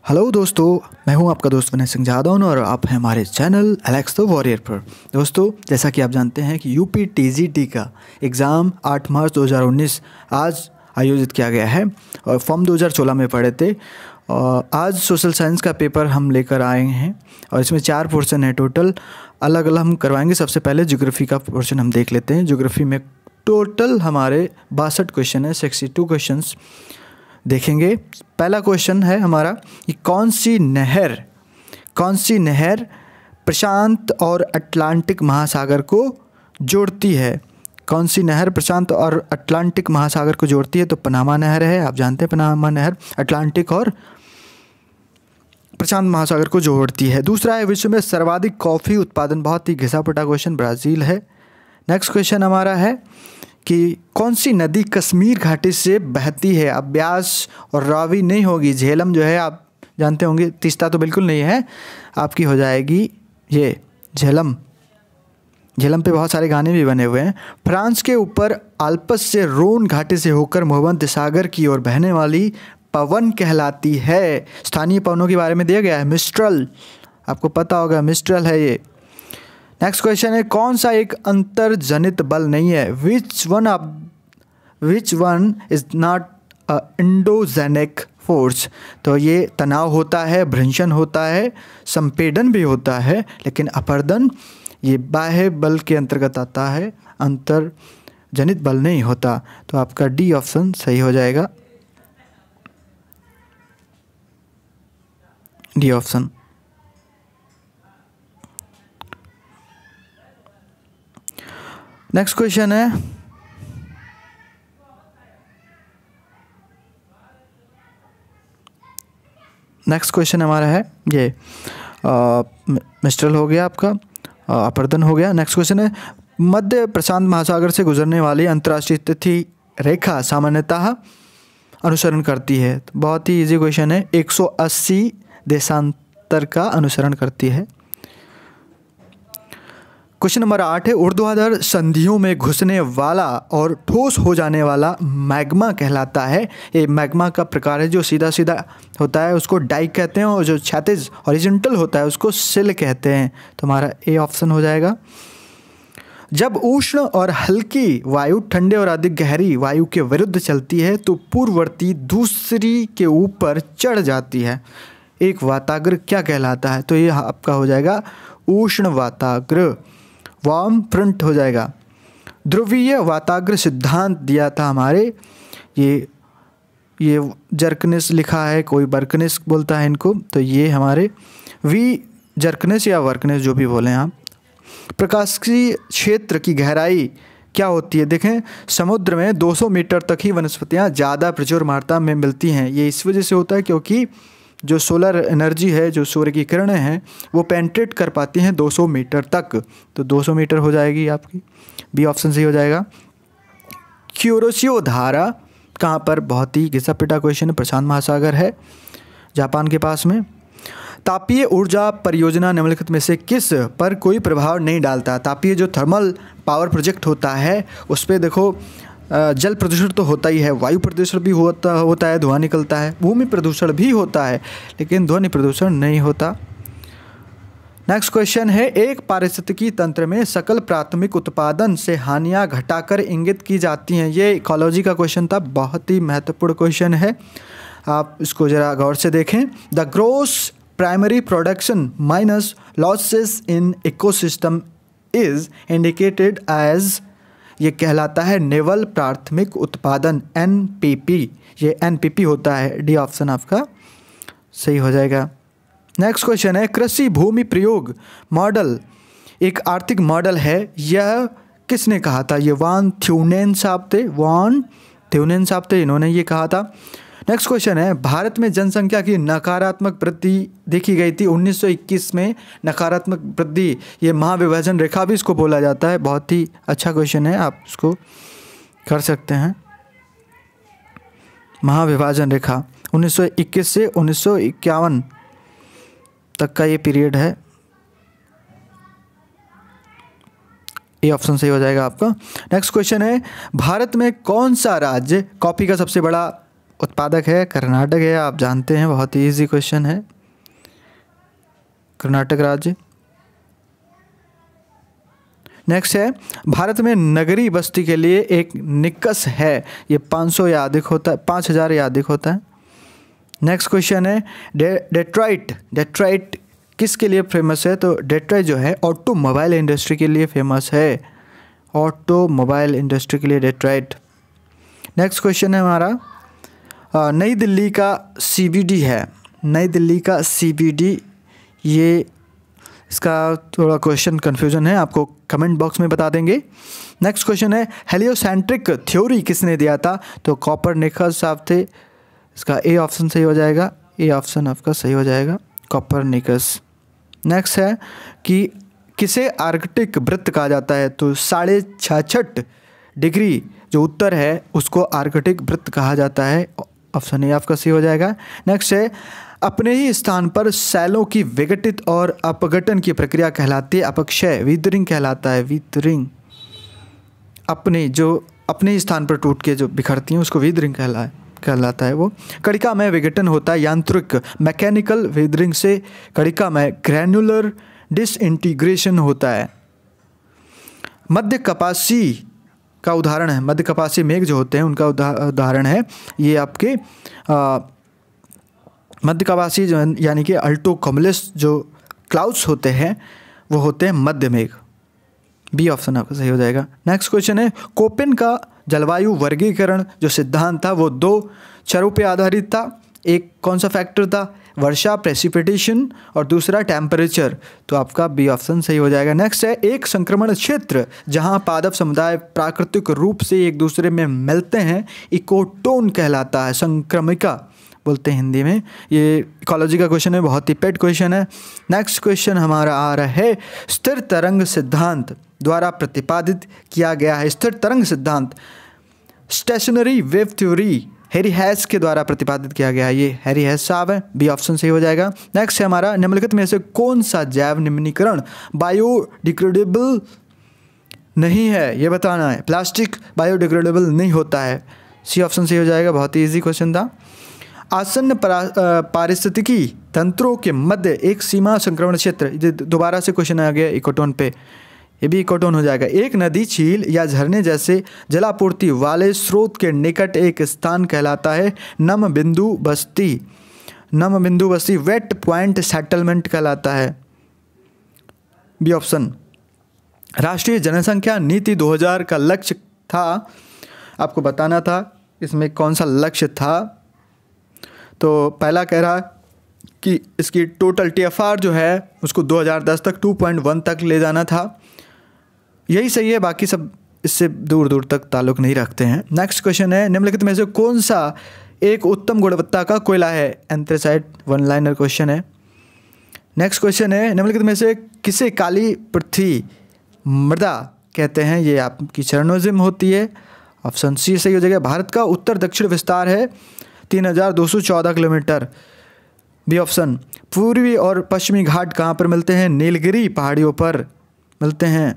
Hello दोस्तों, मैं हूं आपका दोस्त विनय सिंह जादौन और आप हैं हमारे चैनल एलेक्स द वॉरियर पर। दोस्तों, जैसा कि आप जानते हैं कि यूपी टीजीटी का एग्ज़ाम 8 मार्च 2019 आज आयोजित किया गया है और फॉर्म 2016 में पढ़े थे। और आज सोशल साइंस का पेपर हम लेकर आए हैं और इसमें 4 पोर्शन है टोटल। अलग अलग हम करवाएंगे। सबसे पहले ज्योग्राफी का पोर्शन हम देख लेते हैं। ज्योग्राफी में टोटल हमारे 62 क्वेश्चन है, 62 क्वेश्चंस देखेंगे। पहला क्वेश्चन है हमारा कि कौन सी नहर प्रशांत और अटलांटिक महासागर को जोड़ती है। कौन सी नहर प्रशांत और अटलांटिक महासागर को जोड़ती है? तो पनामा नहर है। आप जानते हैं पनामा नहर अटलांटिक और प्रशांत महासागर को जोड़ती है। दूसरा है विश्व में सर्वाधिक कॉफ़ी उत्पादन, बहुत ही घिसा-पिटा क्वेश्चन, ब्राज़ील है। नेक्स्ट क्वेश्चन हमारा है कि कौन सी नदी कश्मीर घाटी से बहती है। अब ब्यास और रावी नहीं होगी, झेलम जो है आप जानते होंगे, तीस्ता तो बिल्कुल नहीं है, आपकी हो जाएगी ये झेलम। झेलम पे बहुत सारे गाने भी बने हुए हैं। फ्रांस के ऊपर आल्प्स से रोन घाटी से होकर भूमध्य सागर की ओर बहने वाली पवन कहलाती है। स्थानीय पवनों के बारे में दिया गया है मिस्ट्रल, आपको पता होगा मिस्ट्रल है ये। नेक्स्ट क्वेश्चन है कौन सा एक अंतर्जनित बल नहीं है। Which one is not a endogenic force. तो ये तनाव होता है, भ्रंशन होता है, संपीड़न भी होता है, लेकिन अपर्दन ये बाह्य बल के अंतर्गत आता है, अंतर्जनित बल नहीं होता। तो आपका डी ऑप्शन सही हो जाएगा, डी ऑप्शन। नेक्स्ट क्वेश्चन है हमारा है ये मिस्ट्रल हो गया आपका, अपर्दन हो गया। नेक्स्ट क्वेश्चन है मध्य प्रशांत महासागर से गुजरने वाली अंतर्राष्ट्रीय तिथि रेखा सामान्यतः अनुसरण करती है। तो बहुत ही इजी क्वेश्चन है, 180 देशांतर का अनुसरण करती है। क्वेश्चन नंबर 8 है ऊर्ध्वाधर संधियों में घुसने वाला और ठोस हो जाने वाला मैग्मा कहलाता है। ये मैग्मा का प्रकार है, जो सीधा सीधा होता है उसको डाइक कहते हैं और जो क्षैतिज हॉरिजॉन्टल होता है उसको सिल कहते हैं। तो हमारा ए ऑप्शन हो जाएगा। जब उष्ण और हल्की वायु ठंडे और अधिक गहरी वायु के विरुद्ध चलती है तो पूर्ववर्ती दूसरी के ऊपर चढ़ जाती है। एक वाताग्र क्या कहलाता है? तो ये आपका हो जाएगा उष्ण वाताग्र, वार्म फ्रंट हो जाएगा। ध्रुवीय वाताग्र सिद्धांत दिया था हमारे, ये जर्कनिस लिखा है, कोई बर्कनिस बोलता है इनको, तो ये हमारे वी जर्कनिस या वर्कनिस जो भी बोलें आप। प्रकाशीय क्षेत्र की गहराई क्या होती है? देखें, समुद्र में 200 मीटर तक ही वनस्पतियाँ ज़्यादा प्रचुर मात्रा में मिलती हैं। ये इस वजह से होता है क्योंकि जो सोलर एनर्जी है, जो सूर्य की किरणें हैं, वो पेंट्रेट कर पाती हैं 200 मीटर तक। तो 200 मीटर हो जाएगी आपकी, बी ऑप्शन सही हो जाएगा। क्यूरोसियो धारा कहाँ पर? बहुत ही घिसा पिटा क्वेश्चन है, प्रशांत महासागर है, जापान के पास में। तापीय ऊर्जा परियोजना निम्नलिखित में से किस पर कोई प्रभाव नहीं डालता? तापीय जो थर्मल पावर प्रोजेक्ट होता है उस पर देखो, जल प्रदूषण तो होता ही है, वायु प्रदूषण भी होता है, धुआं निकलता है, भूमि प्रदूषण भी होता है, लेकिन ध्वनि प्रदूषण नहीं होता। नेक्स्ट क्वेश्चन है एक पारिस्थितिकी तंत्र में सकल प्राथमिक उत्पादन से हानियां घटाकर इंगित की जाती हैं। ये इकोलॉजी का क्वेश्चन था, बहुत ही महत्वपूर्ण क्वेश्चन है, आप इसको ज़रा गौर से देखें। The gross primary production minus losses in ecosystem is indicated as, ये कहलाता है निवल प्राथमिक उत्पादन, NPP। ये NPP होता है, डी ऑप्शन आपका सही हो जाएगा। नेक्स्ट क्वेश्चन है कृषि भूमि प्रयोग मॉडल एक आर्थिक मॉडल है, यह किसने कहा था? ये वान थ्यूनेन साहब थे, इन्होंने ये कहा था। नेक्स्ट क्वेश्चन है भारत में जनसंख्या की नकारात्मक वृद्धि देखी गई थी 1921 में। नकारात्मक वृद्धि, ये महाविभाजन रेखा भी इसको बोला जाता है। बहुत ही अच्छा क्वेश्चन है, आप इसको कर सकते हैं। महाविभाजन रेखा 1921 से 1951 तक का ये पीरियड है। ए ऑप्शन सही हो जाएगा आपका। नेक्स्ट क्वेश्चन है भारत में कौन सा राज्य कॉफ़ी का सबसे बड़ा उत्पादक है कर्नाटक है, आप जानते हैं, बहुत ही ईजी क्वेश्चन है, कर्नाटक राज्य। नेक्स्ट है, भारत में नगरीय बस्ती के लिए एक निक्कस है, ये 500 या अधिक होता है, 5000 या अधिक होता है। नेक्स्ट क्वेश्चन है, डेट्रॉइट किसके लिए फेमस है? तो डेट्रॉइट जो है ऑटोमोबाइल इंडस्ट्री के लिए फेमस है, ऑटोमोबाइल इंडस्ट्री के लिए डेट्रॉइट। नेक्स्ट क्वेश्चन है हमारा, नई दिल्ली का CBD है, नई दिल्ली का CBD, ये इसका थोड़ा क्वेश्चन कन्फ्यूजन है, आपको कमेंट बॉक्स में बता देंगे। नेक्स्ट क्वेश्चन है, हेलियोसेंट्रिक थ्योरी किसने दिया था? तो कॉपरनिकस साहब थे, इसका ए ऑप्शन सही हो जाएगा, ए ऑप्शन आपका सही हो जाएगा, कॉपरनिकस। नेक्स्ट है कि किसे आर्कटिक वृत्त कहा जाता है? तो 66.5 डिग्री जो उत्तर है उसको आर्कटिक वृत्त कहा जाता है, ऑप्शन ए आपका सही हो जाएगा। नेक्स्ट है, अपने ही स्थान पर सेलों की विघटित और अपघटन की प्रक्रिया कहलाती है अपक्षय, वीदरिंग कहलाता है, वीदरिंग। अपने ही स्थान पर टूट के जो बिखरती हैं उसको वीदरिंग कहलाता है वो। कणिका में विघटन होता है यांत्रिक मैकेनिकल वीदरिंग से, कणिका में ग्रैन्युलर डिसइंटीग्रेशन होता है। मध्य कपासी का उदाहरण है, मध्य कपासी मेघ जो होते हैं उनका उदाहरण है ये आपके मध्य कपासी जो यानी कि अल्टो कमुलस जो क्लाउड्स होते हैं वो होते हैं मध्य मेघ, बी ऑप्शन आपका सही हो जाएगा। नेक्स्ट क्वेश्चन है, कोपेन का जलवायु वर्गीकरण जो सिद्धांत था वो 2 चरों पे आधारित था, एक कौन सा फैक्टर था? वर्षा, प्रेसिपिटेशन, और दूसरा टेम्परेचर, तो आपका बी ऑप्शन सही हो जाएगा। नेक्स्ट है, एक संक्रमण क्षेत्र जहां पादप समुदाय प्राकृतिक रूप से एक दूसरे में मिलते हैं इकोटोन कहलाता है, संक्रमिका बोलते हैं हिंदी में। ये इकोलॉजी का क्वेश्चन है, बहुत ही पेट क्वेश्चन है। नेक्स्ट क्वेश्चन हमारा आ रहा है, स्थिर तरंग सिद्धांत द्वारा प्रतिपादित किया गया है, स्थिर तरंग सिद्धांत स्टेशनरी वेव थ्योरी हैरी हैस के द्वारा प्रतिपादित किया गया है, ये हैरी हैस साहब है, बी ऑप्शन सही हो जाएगा। नेक्स्ट है हमारा, निम्नलिखित में से कौन सा जैव निम्नीकरण बायोडिग्रेडेबल नहीं है, ये बताना है। प्लास्टिक बायोडिग्रेडेबल नहीं होता है, सी ऑप्शन सही हो जाएगा, बहुत ही ईजी क्वेश्चन था। आसन्न पारिस्थितिकी तंत्रों के मध्य एक सीमा संक्रमण क्षेत्र, दोबारा से क्वेश्चन आ गया इकोटोन पे, ये भी इकोटोन हो जाएगा। एक नदी, झील या झरने जैसे जलापूर्ति वाले स्रोत के निकट एक स्थान कहलाता है नम बिंदु बस्ती, नम बिंदु बस्ती वेट पॉइंट सेटलमेंट कहलाता है, बी ऑप्शन। राष्ट्रीय जनसंख्या नीति 2000 का लक्ष्य था, आपको बताना था इसमें कौन सा लक्ष्य था। तो पहला कह रहा कि इसकी टोटल TFR जो है उसको 2010 तक 2.1 तक ले जाना था, यही सही है, बाकी सब इससे दूर दूर तक ताल्लुक़ नहीं रखते हैं। नेक्स्ट क्वेश्चन है, निम्नलिखित में से कौन सा एक उत्तम गुणवत्ता का कोयला है? एंथ्रेसाइट, 1 लाइनर क्वेश्चन है। नेक्स्ट क्वेश्चन है, निम्नलिखित में से किसे काली पृथ्वी मृदा कहते हैं? ये आपकी चरणोजिम होती है, ऑप्शन सी सही हो जाएगा। भारत का उत्तर दक्षिण विस्तार है 3214 किलोमीटर, बी ऑप्शन। पूर्वी और पश्चिमी घाट कहाँ पर मिलते हैं? नीलगिरी पहाड़ियों पर मिलते हैं।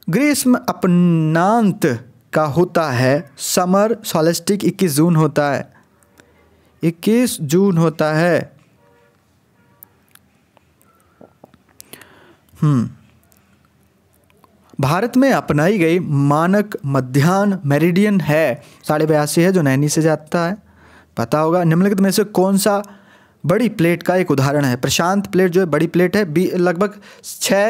ग्रीष्म अपनांत का होता है, समर सॉलिस्टिक 21 जून होता है, 21 जून होता है। भारत में अपनाई गई मानक मध्याह्न मेरिडियन है 82.5 है, जो नैनी से जाता है, पता होगा। निम्नलिखित में से कौन सा बड़ी प्लेट का एक उदाहरण है? प्रशांत प्लेट जो है बड़ी प्लेट है, लगभग 6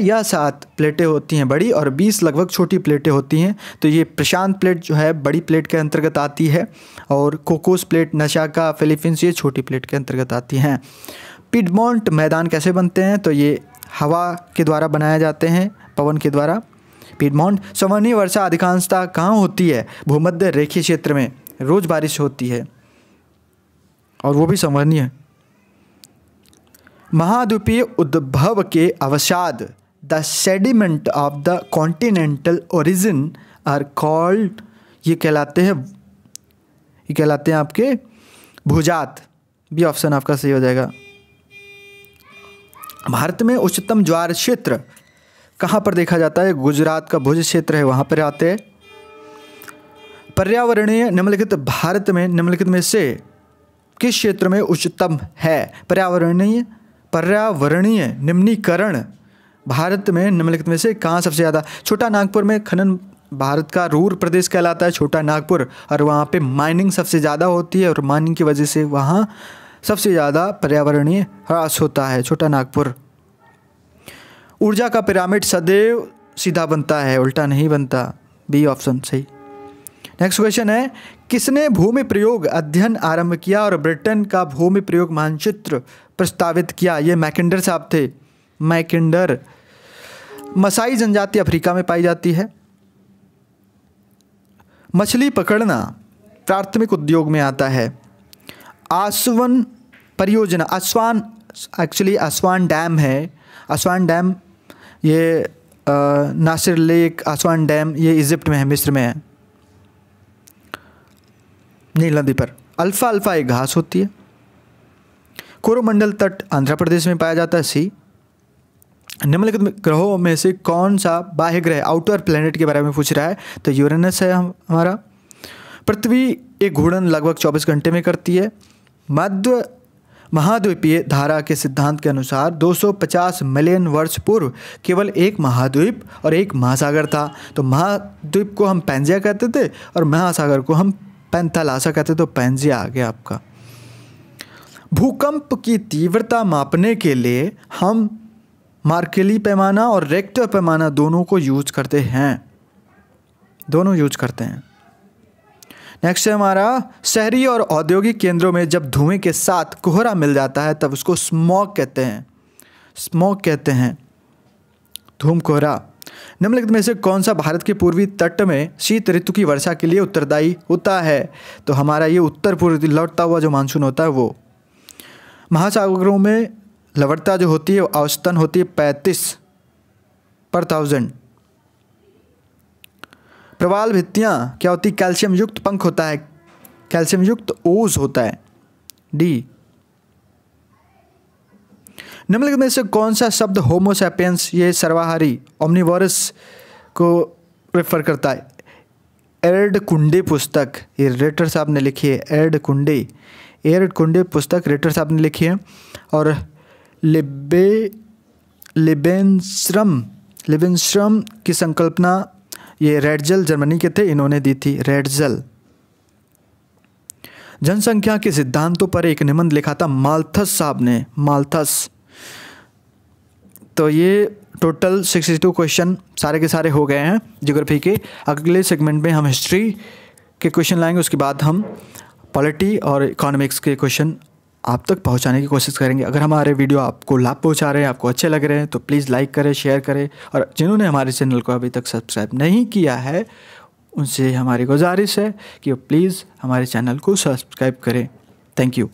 या 7 प्लेटें होती हैं बड़ी, और 20 लगभग छोटी प्लेटें होती हैं। तो ये प्रशांत प्लेट जो है बड़ी प्लेट के अंतर्गत आती है, और कोकोस प्लेट, नशाका, फिलीपींस ये छोटी प्लेट के अंतर्गत आती हैं। पिडमोंट मैदान कैसे बनते हैं? तो ये हवा के द्वारा बनाए जाते हैं, पवन के द्वारा। पिडमोंट संवहनीय वर्षा अधिकांशतः कहाँ होती है? भूमध्य रेखीय क्षेत्र में रोज बारिश होती है, और वो भी संवहनीय। महाद्वीपीय उद्भव के अवसाद the sediment of the continental origin are called, ये कहलाते हैं आपके भूजात, बी ऑप्शन आपका सही हो जाएगा। भारत में उच्चतम ज्वार क्षेत्र कहाँ पर देखा जाता है? गुजरात का भुज क्षेत्र है, वहाँ पर आते हैं। पर्यावरणीय निम्नलिखित भारत में निम्नलिखित में से किस क्षेत्र में उच्चतम है? पर्यावरणीय निम्नीकरण भारत में निम्नलिखित में से कहाँ सबसे ज़्यादा? छोटा नागपुर में खनन भारत का रूर प्रदेश कहलाता है छोटा नागपुर, और वहाँ पे माइनिंग सबसे ज़्यादा होती है और माइनिंग की वजह से वहाँ सबसे ज़्यादा पर्यावरणीय ह्रास होता है छोटा नागपुर। ऊर्जा का पिरामिड सदैव सीधा बनता है, उल्टा नहीं बनता। बी ऑप्शन सही। नेक्स्ट क्वेश्चन है, किसने भूमि प्रयोग अध्ययन आरंभ किया और ब्रिटेन का भूमि प्रयोग मानचित्र प्रस्तावित किया? ये मैकिंडर साहब थे, मैकिंडर। मसाई जनजाति अफ्रीका में पाई जाती है। मछली पकड़ना प्राथमिक उद्योग में आता है। आसवन परियोजना, आसवान डैम है। आसवान डैम ये नासिर लेक, आसवान डैम ये इजिप्ट में है, मिस्र में है, नील नदी पर। अल्फा एक घास होती है। कोरोमंडल तट आंध्र प्रदेश में पाया जाता है। सी। निम्नलिखित ग्रहों में से कौन सा बाह्य ग्रह, आउटर प्लेनेट के बारे में पूछ रहा है, तो यूरेनस है हमारा। पृथ्वी एक घूर्णन लगभग 24 घंटे में करती है। मध्य महाद्वीपीय धारा के सिद्धांत के अनुसार 250 मिलियन वर्ष पूर्व केवल एक महाद्वीप और एक महासागर था। तो महाद्वीप को हम पैंजिया कहते थे और महासागर को हम पैंथालासा कहते, तो पैंजिया आ गया आपका। भूकंप की तीव्रता मापने के लिए हम मार्केली पैमाना और रेक्टर पैमाना दोनों को यूज करते हैं, दोनों यूज करते हैं। नेक्स्ट है हमारा, शहरी और औद्योगिक केंद्रों में जब धुएं के साथ कोहरा मिल जाता है तब उसको स्मॉग कहते हैं, स्मॉग कहते हैं, धूम कोहरा। निम्नलिखित में से कौन सा भारत के पूर्वी तट में शीत ऋतु की वर्षा के लिए उत्तरदायी होता है? तो हमारा ये उत्तर पूर्वी लौटता हुआ जो मानसून होता है वो। महासागरों में लवणता जो होती है वो औसतन होती है 35/1000। प्रवाल भित्तियाँ क्या होती? कैल्शियम युक्त पंख होता है, कैल्शियम युक्त ओज होता है। डी। निम्नलिखित में से कौन सा शब्द होमोसैपियंस, ये सर्वाहारी ओमनिवोरस को रेफर करता है? एर्ड कुंडे पुस्तक, ये रेटर साहब ने लिखी है। एर्ड कुंडे पुस्तक रेटर साहब ने लिखी है। और लिबेंस्ट्रम की संकल्पना ये रेडजल जर्मनी के थे, इन्होंने दी थी, रेडजल। जनसंख्या के सिद्धांतों पर एक निबंध लिखा था माल्थस साहब ने, माल्थस। तो ये टोटल 62 क्वेश्चन सारे के सारे हो गए हैं ज्योग्राफी के। अगले सेगमेंट में हम हिस्ट्री के क्वेश्चन लाएंगे, उसके बाद हम पॉलिटी और इकोनॉमिक्स के क्वेश्चन आप तक पहुंचाने की कोशिश करेंगे। अगर हमारे वीडियो आपको लाभ पहुंचा रहे हैं, आपको अच्छे लग रहे हैं, तो प्लीज़ लाइक करें, शेयर करें, और जिन्होंने हमारे चैनल को अभी तक सब्सक्राइब नहीं किया है उनसे हमारी गुजारिश है कि वो प्लीज़ हमारे चैनल को सब्सक्राइब करें। Thank you.